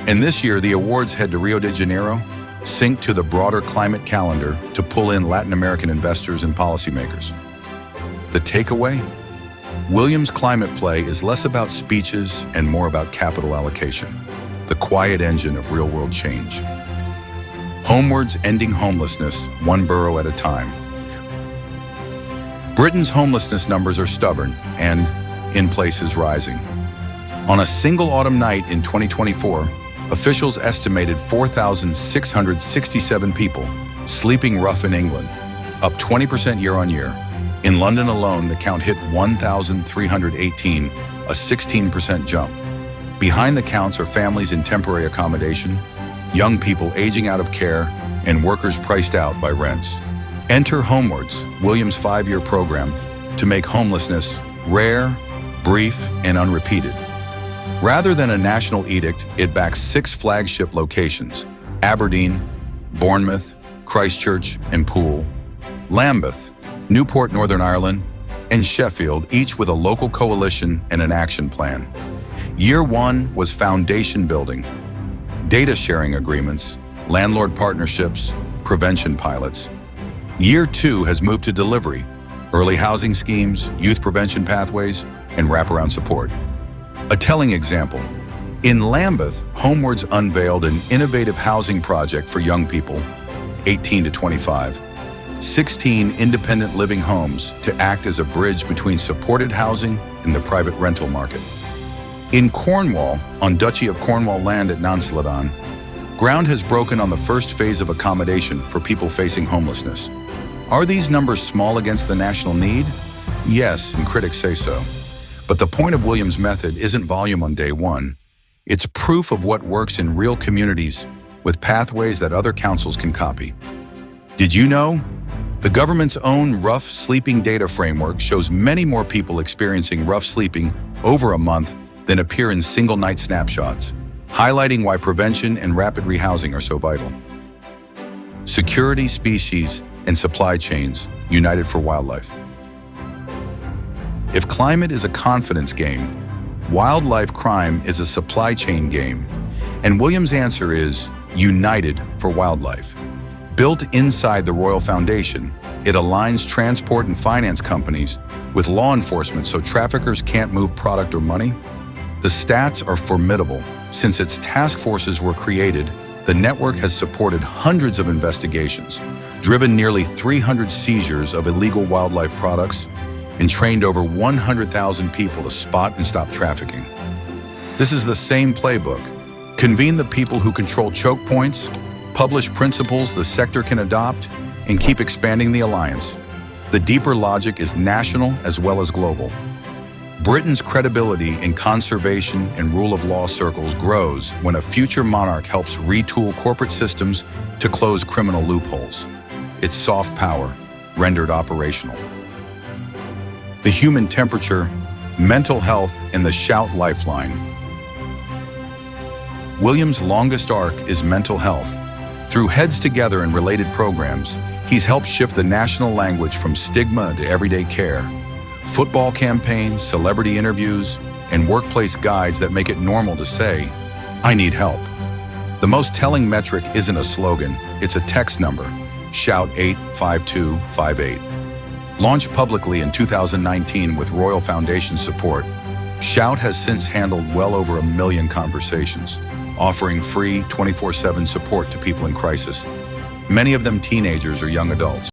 And this year, the awards head to Rio de Janeiro, sync to the broader climate calendar to pull in Latin American investors and policymakers. The takeaway? Williams' climate play is less about speeches and more about capital allocation, the quiet engine of real-world change. Homewards ending homelessness, one borough at a time. Britain's homelessness numbers are stubborn and, in places, rising. On a single autumn night in 2024, officials estimated 4,667 people sleeping rough in England, up 20% year-on-year. In London alone, the count hit 1,318, a 16% jump. Behind the counts are families in temporary accommodation, young people aging out of care, and workers priced out by rents. Enter Homewards, Williams' 5-year program to make homelessness rare, brief, and unrepeated. Rather than a national edict, it backs 6 flagship locations: Aberdeen, Bournemouth, Christchurch, and Poole, Lambeth, Newport, Northern Ireland, and Sheffield, each with a local coalition and an action plan. Year 1 was foundation building, data sharing agreements, landlord partnerships, prevention pilots. Year 2 has moved to delivery, early housing schemes, youth prevention pathways, and wraparound support. A telling example, in Lambeth, Homewards unveiled an innovative housing project for young people, 18 to 25, 16 independent living homes to act as a bridge between supported housing and the private rental market. In Cornwall, on Duchy of Cornwall land at Nansledan, ground has broken on the first phase of accommodation for people facing homelessness. Are these numbers small against the national need? Yes, and critics say so. But the point of Williams' method isn't volume on day one. It's proof of what works in real communities with pathways that other councils can copy. Did you know? The government's own rough sleeping data framework shows many more people experiencing rough sleeping over a month than appear in single-night snapshots, highlighting why prevention and rapid rehousing are so vital. Security, species, and supply chains united for wildlife. If climate is a confidence game, wildlife crime is a supply chain game, and Williams' answer is united for wildlife. Built inside the Royal Foundation, it aligns transport and finance companies with law enforcement so traffickers can't move product or money. The stats are formidable. Since its task forces were created, the network has supported hundreds of investigations, driven nearly 300 seizures of illegal wildlife products, and trained over 100,000 people to spot and stop trafficking. This is the same playbook. Convene the people who control choke points, publish principles the sector can adopt, and keep expanding the alliance. The deeper logic is national as well as global. Britain's credibility in conservation and rule of law circles grows when a future monarch helps retool corporate systems to close criminal loopholes. It's soft power, rendered operational. The human temperature, mental health, and the Shout lifeline. Williams' longest arc is mental health. Through Heads Together and related programs, he's helped shift the national language from stigma to everyday care. Football campaigns, celebrity interviews, and workplace guides that make it normal to say, "I need help." The most telling metric isn't a slogan, it's a text number, Shout 85258. Launched publicly in 2019 with Royal Foundation support, Shout has since handled well over 1 million conversations, offering free 24/7 support to people in crisis, many of them teenagers or young adults.